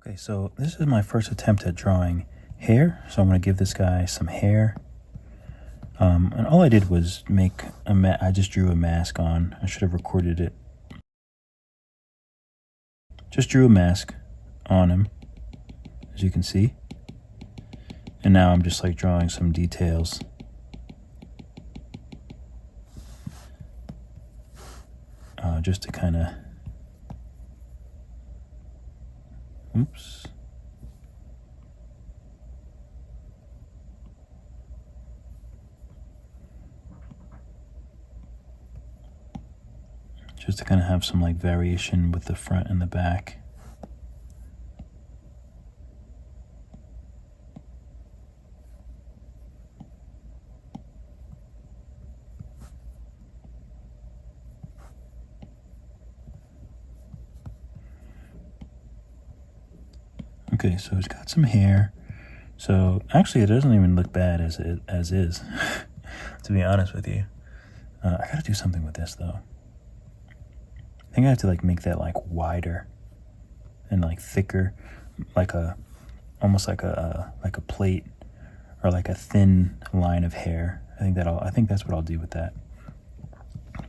Okay, so this is my first attempt at drawing hair. So I'm going to give this guy some hair. And all I did was make I just drew a mask on. I should have recorded it. Just drew a mask on him, as you can see. And now I'm just like drawing some details. Just to kind of, oops. Just to kind of have some like variation with the front and the back. Okay, so it's got some hair. So actually it doesn't even look bad as is, to be honest with you. I gotta do something with this though. I think I have to like make that like wider and like thicker, like almost like a plate or like a thin line of hair. I think that's what I'll do with that.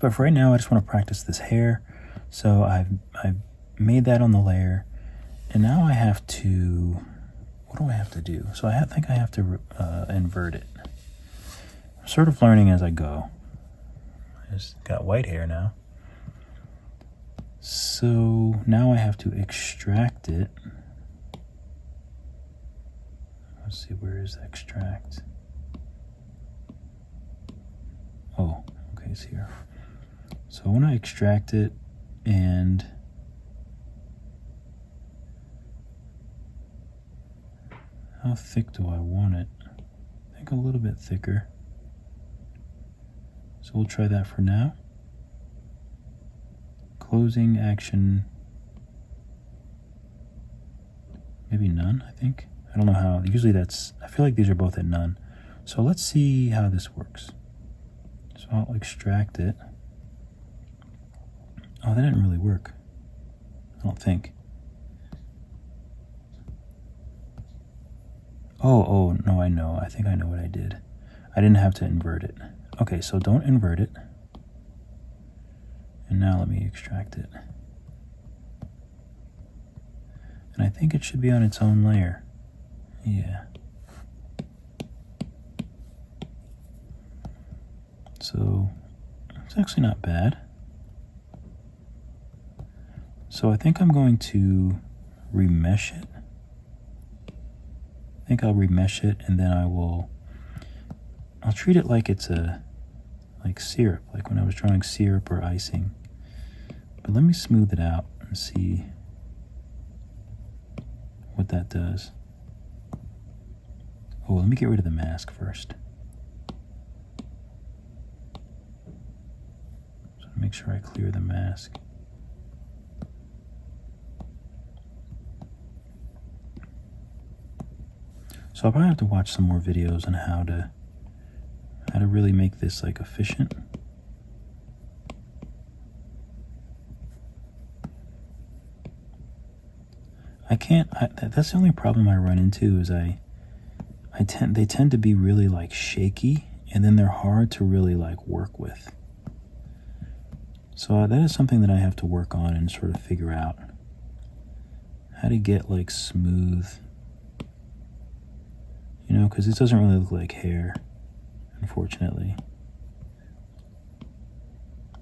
But for right now, I just want to practice this hair. So I've made that on the layer, and now I have to. What do I have to do? So I think I have to invert it. I'm sort of learning as I go. I just got white hair now. So now I have to extract it. Let's see, where is extract? Oh, okay, it's here. So I want to extract it, and how thick do I want it? I think a little bit thicker. So we'll try that for now. Closing action, maybe none, I think. I don't know how, usually I feel like these are both at none. So let's see how this works. So I'll extract it. Oh, that didn't really work, I don't think. Oh, no, I know. I think I know what I did. I didn't have to invert it. Okay, so don't invert it. And now let me extract it. And I think it should be on its own layer. Yeah. So it's actually not bad. So I think I'm going to remesh it. I think I'll remesh it, and then I'll treat it like it's like syrup, like when I was drawing syrup or icing. But let me smooth it out and see what that does. Oh, let me get rid of the mask first. So make sure I clear the mask. So I'll probably have to watch some more videos on how to really make this like efficient. That's the only problem I run into is they tend to be really like shaky, and then they're hard to really like work with. So that is something that I have to work on and sort of figure out how to get like smooth, you know, because this doesn't really look like hair, unfortunately.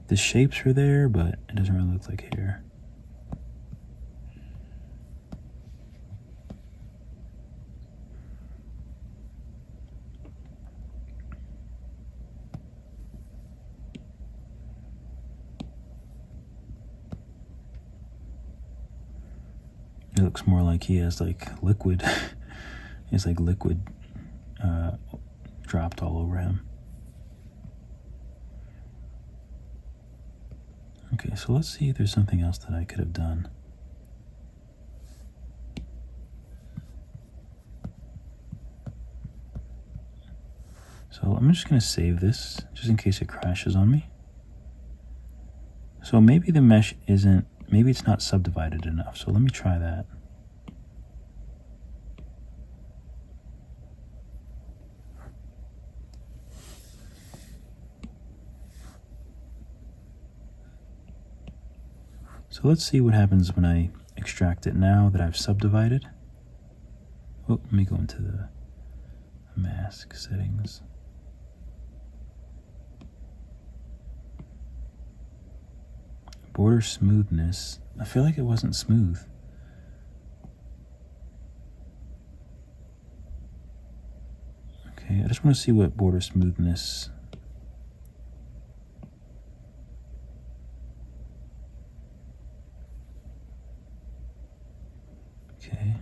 The shapes are there, but it doesn't really look like hair. It looks more like he has like liquid. He has like liquid dropped all over him. Okay, so let's see if there's something else that I could have done. So I'm just going to save this just in case it crashes on me. So maybe the mesh maybe it's not subdivided enough. So let me try that. So let's see what happens when I extract it now that I've subdivided. Oh, let me go into the mask settings. Border smoothness. I feel like it wasn't smooth. Okay, I just want to see what border smoothness. Okay.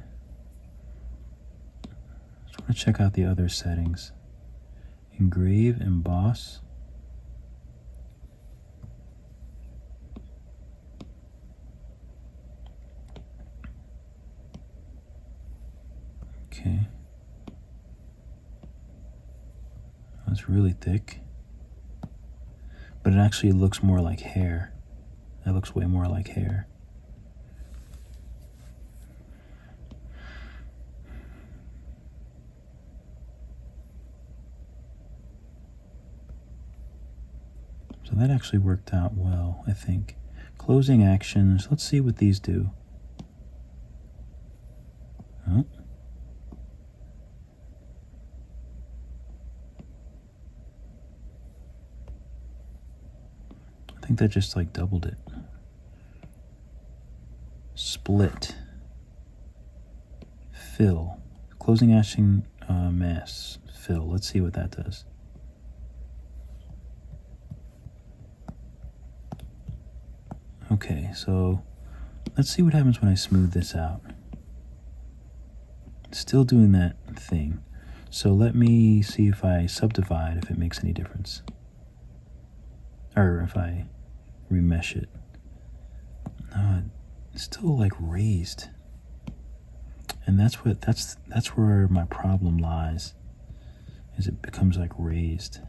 Just want to check out the other settings. Engrave, emboss. Okay. That's really thick. But it actually looks more like hair. That looks way more like hair. So that actually worked out well, I think. Closing actions. Let's see what these do. Oh. I think that just like doubled it. Split. Fill. Closing action mass. Fill. Let's see what that does. Okay, so let's see what happens when I smooth this out. Still doing that thing. So let me see if I subdivide, if it makes any difference. Or if I remesh it. It's still like raised. And that's where my problem lies, is it becomes like raised.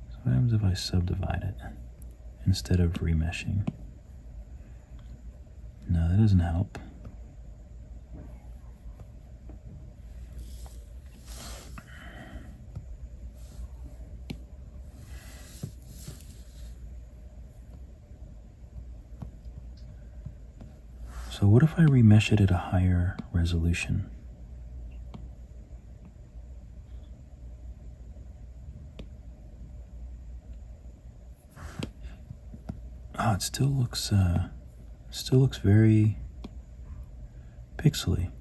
So what happens if I subdivide it instead of remeshing? No, that doesn't help. So what if I remesh it at a higher resolution? Oh, it still looks very pixely.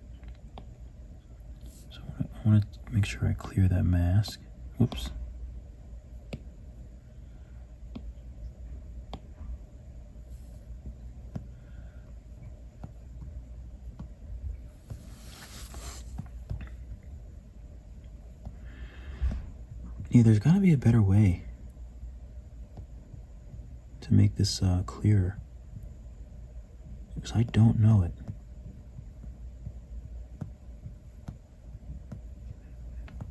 So I want to make sure I clear that mask. Whoops. Yeah, there's got to be a better way to make this clearer, because I don't know it.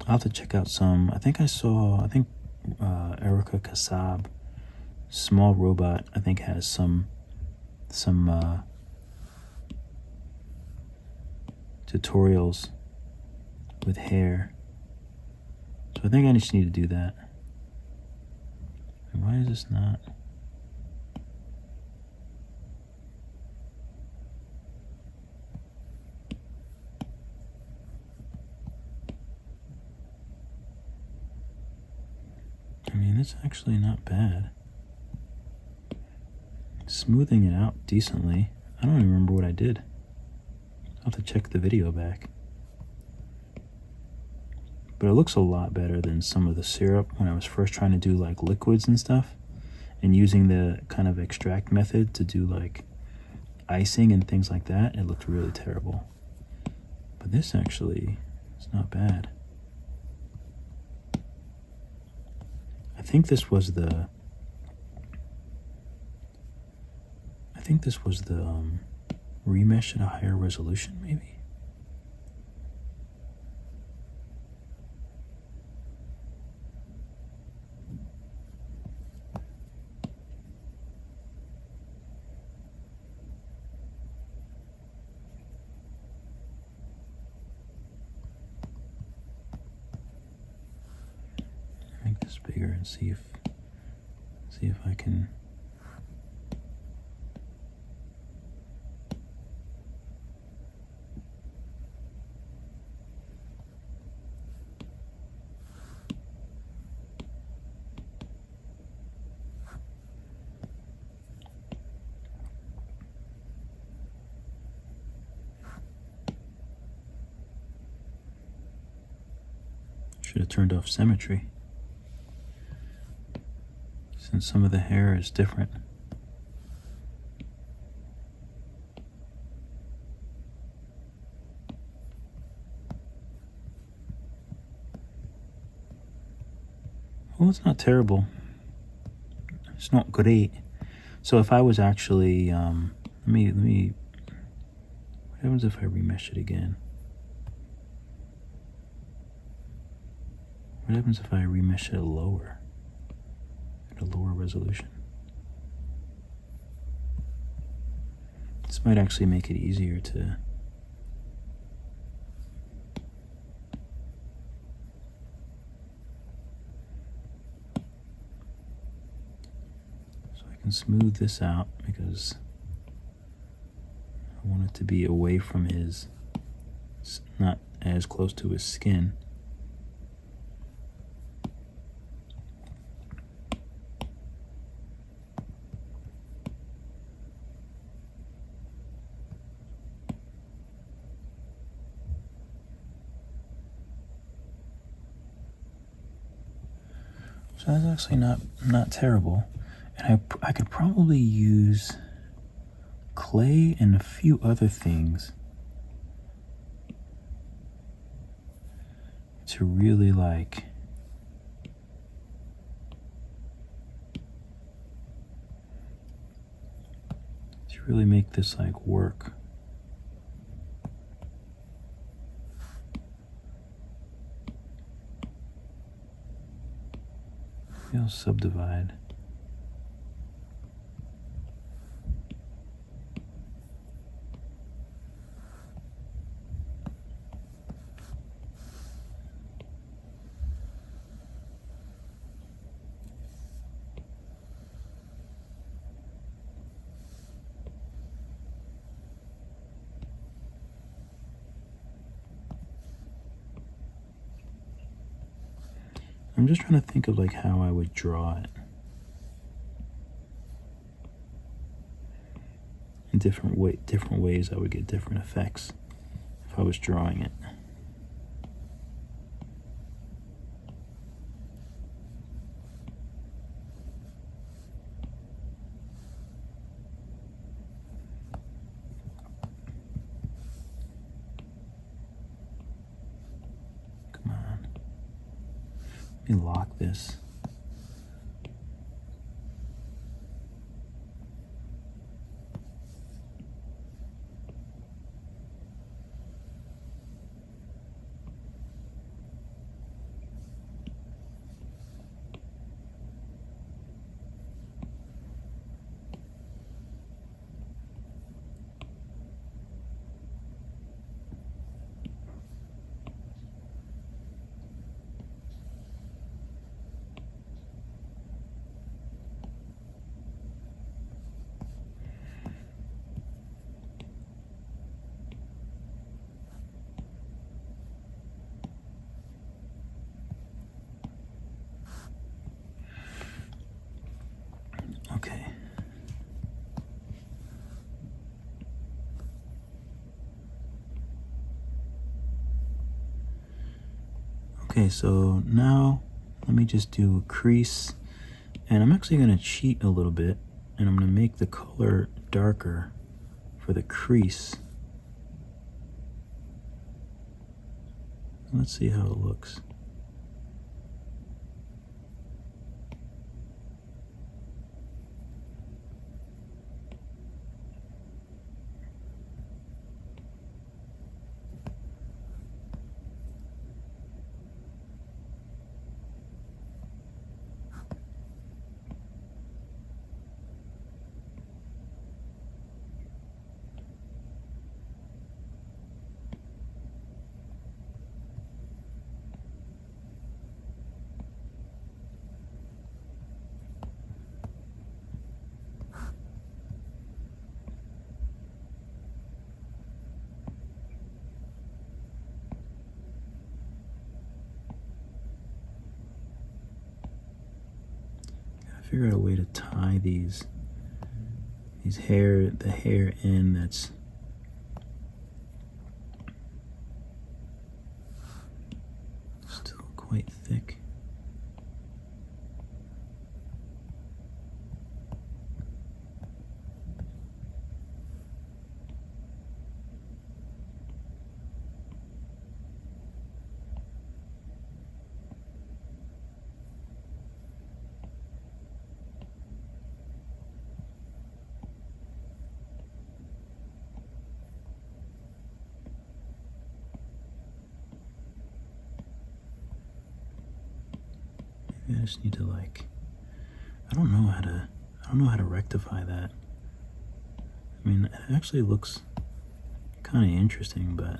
I'll have to check out some. I think Erica Kassab, Small Robot, I think has some tutorials with hair. So I think I just need to do that. And why is this not? I mean, it's actually not bad. Smoothing it out decently. I don't even remember what I did. I'll have to check the video back. But it looks a lot better than some of the syrup when I was first trying to do like liquids and stuff, and using the kind of extract method to do like icing and things like that. It looked really terrible. But this actually is not bad. I think this was the remesh at a higher resolution, maybe. this bigger and see if I can. Should have turned off symmetry, since some of the hair is different. Well, it's not terrible. It's not great. So if I was actually, let me, what happens if I remesh it again? What happens if I remesh it lower, at a lower resolution? This might actually make it easier to smooth this out, because I want it to be away from his, not as close to his skin. So that's actually not terrible. And I could probably use clay and a few other things to really make this work. Maybe I'll subdivide. I'm just trying to think of how I would draw it in different ways. I would get different effects if I was drawing it. Let me lock this. Okay. Okay, so now let me just do a crease, and I'm actually going to cheat a little bit, and I'm going to make the color darker for the crease. Let's see how it looks. figure out a way to tie the hair in that's still quite thick. I just need to I don't know how to rectify that. I mean, it actually looks kind of interesting, but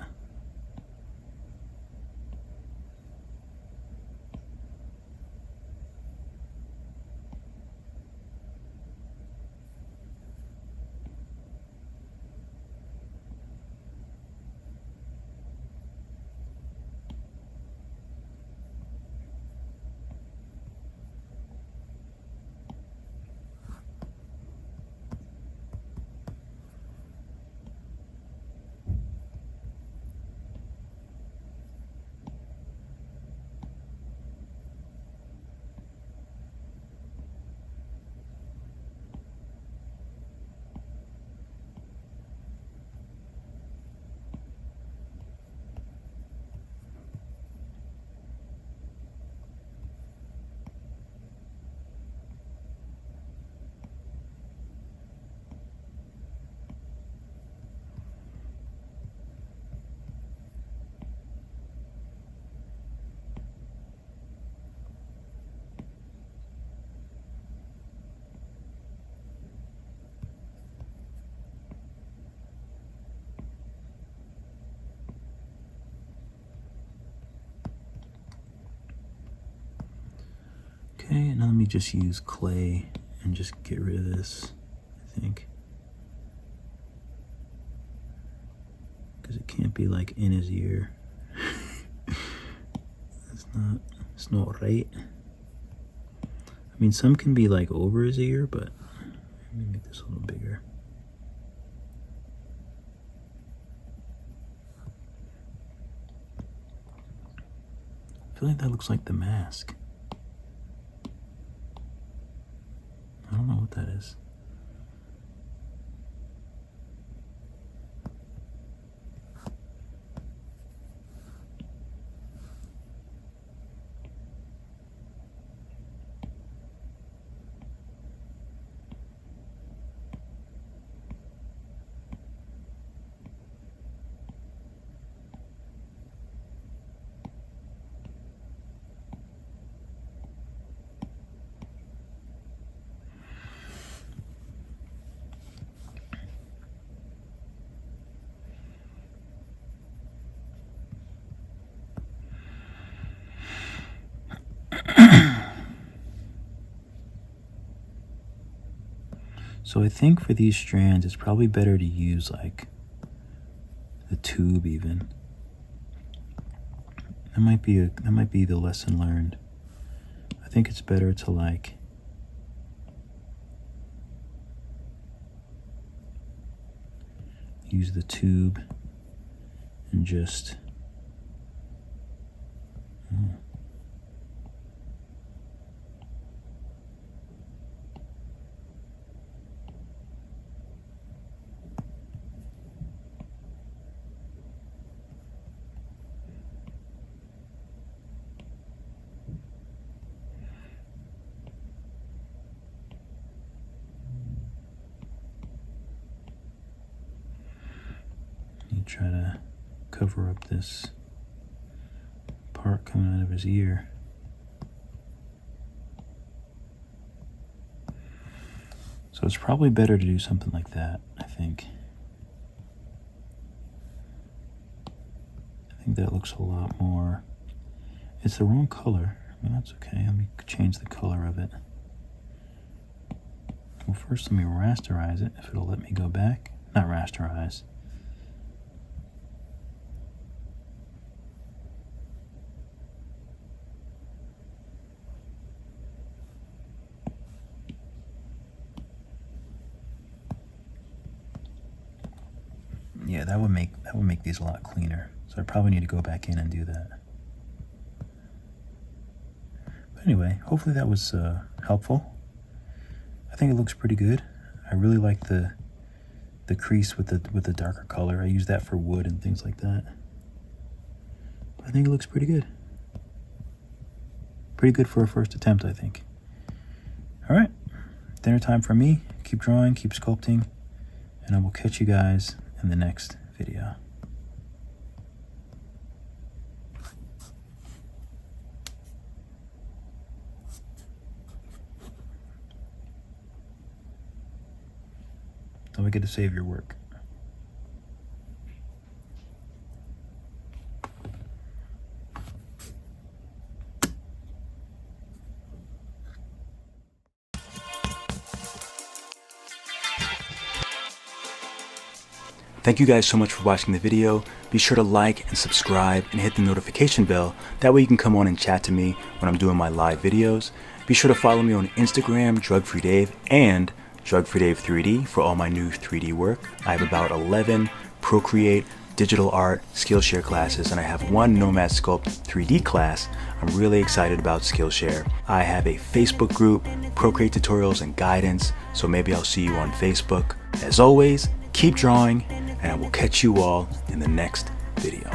okay, now let me just use clay and just get rid of this, I think. Because it can't be in his ear. It's not right. I mean, some can be over his ear, but let me make this a little bigger. I feel like that looks like the mask. I don't know what that is. So I think for these strands, it's probably better to use the tube even. That might be the lesson learned. I think it's better to use the tube and just try to cover up this part coming out of his ear. So it's probably better to do something like that, I think. I think that looks a lot more... It's the wrong color. I mean, that's okay. Let me change the color of it. Well, first let me rasterize it, if it'll let me go back. Not rasterize. Yeah, that would make these a lot cleaner. So I probably need to go back in and do that. But anyway, hopefully that was helpful. I think it looks pretty good. I really like the crease with the darker color. I use that for wood and things like that. I think it looks pretty good. Pretty good for a first attempt, I think. All right, dinner time for me. Keep drawing, keep sculpting, and I will catch you guys in the next video. Don't forget to save your work. Thank you guys so much for watching the video. Be sure to like and subscribe and hit the notification bell. That way you can come on and chat to me when I'm doing my live videos. Be sure to follow me on Instagram, DrugFreeDave, and DrugFreeDave3D for all my new 3D work. I have about 11 Procreate, digital art, Skillshare classes, and I have one Nomad Sculpt 3D class. I'm really excited about Skillshare. I have a Facebook group, Procreate tutorials and guidance, so maybe I'll see you on Facebook. As always, keep drawing, and I will catch you all in the next video.